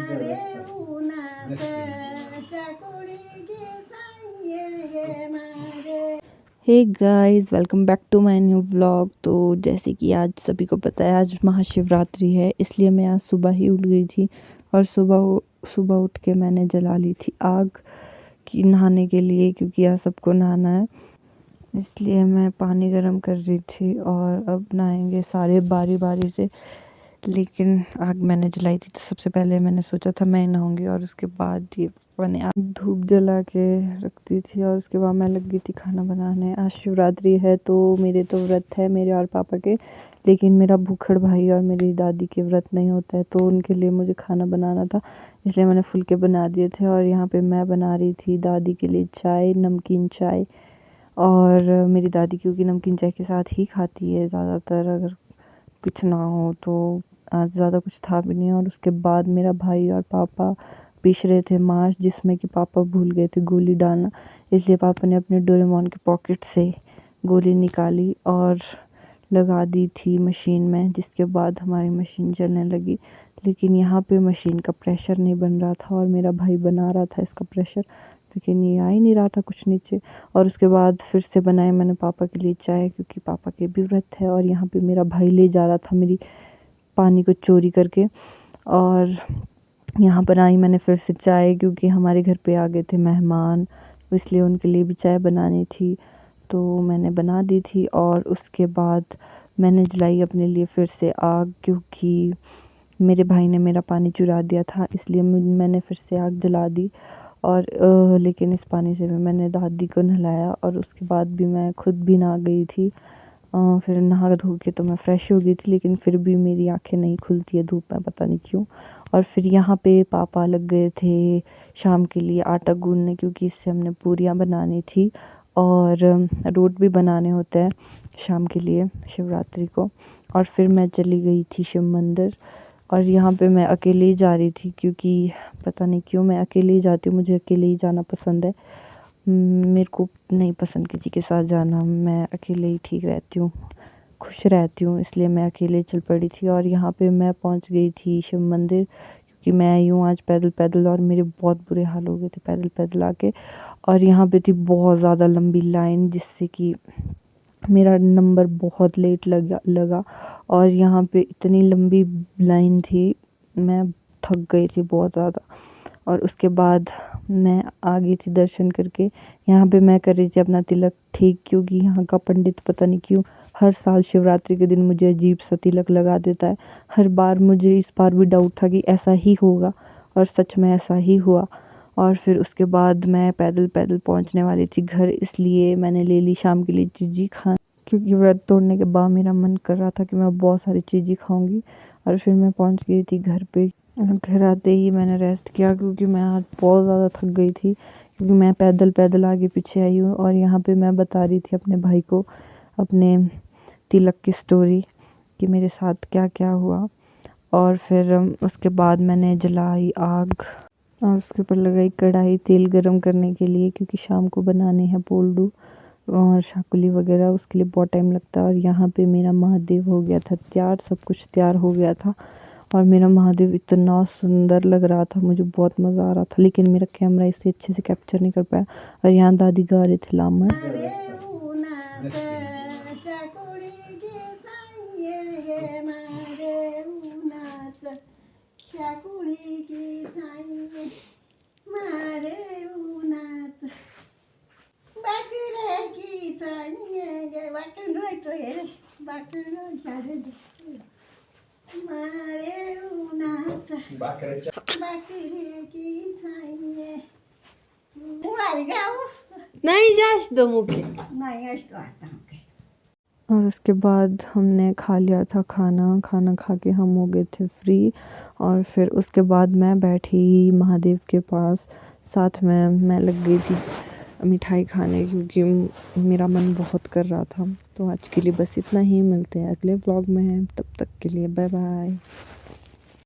Hey guys, welcome back to my new vlog. तो जैसे कि आज सभी को पता है, आज महाशिवरात्रि है, इसलिए मैं आज सुबह ही उठ गई थी और सुबह उठ के मैंने जला ली थी आग कि नहाने के लिए, क्योंकि आज सबको नहाना है। इसलिए मैं पानी गर्म कर रही थी और अब नहाएंगे सारे बारी बारी से। लेकिन आग मैंने जलाई थी तो सबसे पहले मैंने सोचा था मैं नहाऊंगी, और उसके बाद ये मैंने आग धूप जला के रखती थी और उसके बाद मैं लग गई थी खाना बनाने। आज शिवरात्रि है तो मेरे तो व्रत है, मेरे और पापा के, लेकिन मेरा भूखड़ भाई और मेरी दादी के व्रत नहीं होता है, तो उनके लिए मुझे खाना बनाना था, इसलिए मैंने फुलके बना दिए थे। और यहाँ पे मैं बना रही थी दादी के लिए चाय, नमकीन चाय। और मेरी दादी क्योंकि नमकीन चाय के साथ ही खाती है ज़्यादातर, अगर कुछ ना हो तो। आज ज़्यादा कुछ था भी नहीं। और उसके बाद मेरा भाई और पापा पीस रहे थे मांस, जिसमें कि पापा भूल गए थे गोली डालना, इसलिए पापा ने अपने डोरेमोन के पॉकेट से गोली निकाली और लगा दी थी मशीन में, जिसके बाद हमारी मशीन चलने लगी। लेकिन यहाँ पे मशीन का प्रेशर नहीं बन रहा था और मेरा भाई बना रहा था इसका प्रेशर, लेकिन ये आ ही नहीं रहा था कुछ नीचे। और उसके बाद फिर से बनाए मैंने पापा के लिए चाय, क्योंकि पापा के भी व्रत है। और यहाँ पे मेरा भाई ले जा रहा था मेरी पानी को चोरी करके। और यहाँ पर आई मैंने फिर से चाय, क्योंकि हमारे घर पे आ गए थे मेहमान, इसलिए उनके लिए भी चाय बनानी थी, तो मैंने बना दी थी। और उसके बाद मैंने जलाई अपने लिए फिर से आग, क्योंकि मेरे भाई ने मेरा पानी चुरा दिया था, इसलिए मैंने फिर से आग जला दी। और लेकिन इस पानी से भी मैंने दादी को नहलाया और उसके बाद भी मैं खुद भी नहा गई थी। फिर नहा धो के तो मैं फ़्रेश हो गई थी, लेकिन फिर भी मेरी आँखें नहीं खुलती है धूप में, पता नहीं क्यों। और फिर यहाँ पे पापा लग गए थे शाम के लिए आटा गूँथने, क्योंकि इससे हमने पूरियाँ बनानी थी और रोट भी बनाने होते हैं शाम के लिए शिवरात्रि को। और फिर मैं चली गई थी शिव मंदिर, और यहाँ पे मैं अकेले ही जा रही थी, क्योंकि पता नहीं क्यों मैं अकेले ही जाती हूँ, मुझे अकेले ही जाना पसंद है। मेरे को नहीं पसंद किसी के साथ जाना, मैं अकेले ही ठीक रहती हूँ, खुश रहती हूँ, इसलिए मैं अकेले चल पड़ी थी। और यहाँ पे मैं पहुँच गई थी शिव मंदिर, क्योंकि मैं आई हूँ आज पैदल पैदल, और मेरे बहुत बुरे हाल हो गए थे पैदल पैदल आके। और यहाँ पे थी बहुत ज़्यादा लंबी लाइन, जिससे कि मेरा नंबर बहुत लेट लगा। और यहाँ पे इतनी लंबी लाइन थी, मैं थक गई थी बहुत ज़्यादा। और उसके बाद मैं आ गई थी दर्शन करके। यहाँ पे मैं कर रही थी अपना तिलक ठीक, क्योंकि यहाँ का पंडित पता नहीं क्यों हर साल शिवरात्रि के दिन मुझे अजीब सा तिलक लगा देता है। हर बार मुझे इस बार भी डाउट था कि ऐसा ही होगा, और सच में ऐसा ही हुआ। और फिर उसके बाद मैं पैदल पैदल पहुँचने वाली थी घर, इसलिए मैंने ले ली शाम के लिए चीज़ी खान, क्योंकि व्रत तोड़ने के बाद मेरा मन कर रहा था कि मैं बहुत सारी चीज़ें खाऊंगी। और फिर मैं पहुंच गई थी घर पे। और घर आते ही मैंने रेस्ट किया, क्योंकि मैं आज बहुत ज़्यादा थक गई थी, क्योंकि मैं पैदल पैदल आगे पीछे आई हूँ। और यहाँ पे मैं बता रही थी अपने भाई को अपने तिलक की स्टोरी, कि मेरे साथ क्या क्या हुआ। और फिर उसके बाद मैंने जलाई आग और उसके ऊपर लगाई कढ़ाई तेल गरम करने के लिए, क्योंकि शाम को बनाने हैं पोल्डू और शाकुली वगैरह, उसके लिए बहुत टाइम लगता है। और यहाँ पे मेरा महादेव हो गया था तैयार, सब कुछ तैयार हो गया था, और मेरा महादेव इतना सुंदर लग रहा था, मुझे बहुत मज़ा आ रहा था, लेकिन मेरा कैमरा इसे अच्छे से कैप्चर नहीं कर पाया। और यहाँ दादी गा रहे थे लामड़। नहीं जाश दो मुके और उसके बाद हमने खा लिया था खाना, खाना खा के हम हो गए थे फ्री। और फिर उसके बाद मैं बैठी महादेव के पास, साथ में मैं लग गई थी मिठाई खाने, क्योंकि मेरा मन बहुत कर रहा था। तो आज के लिए बस इतना ही, मिलते हैं अगले व्लॉग में, तब तक के लिए बाय बाय।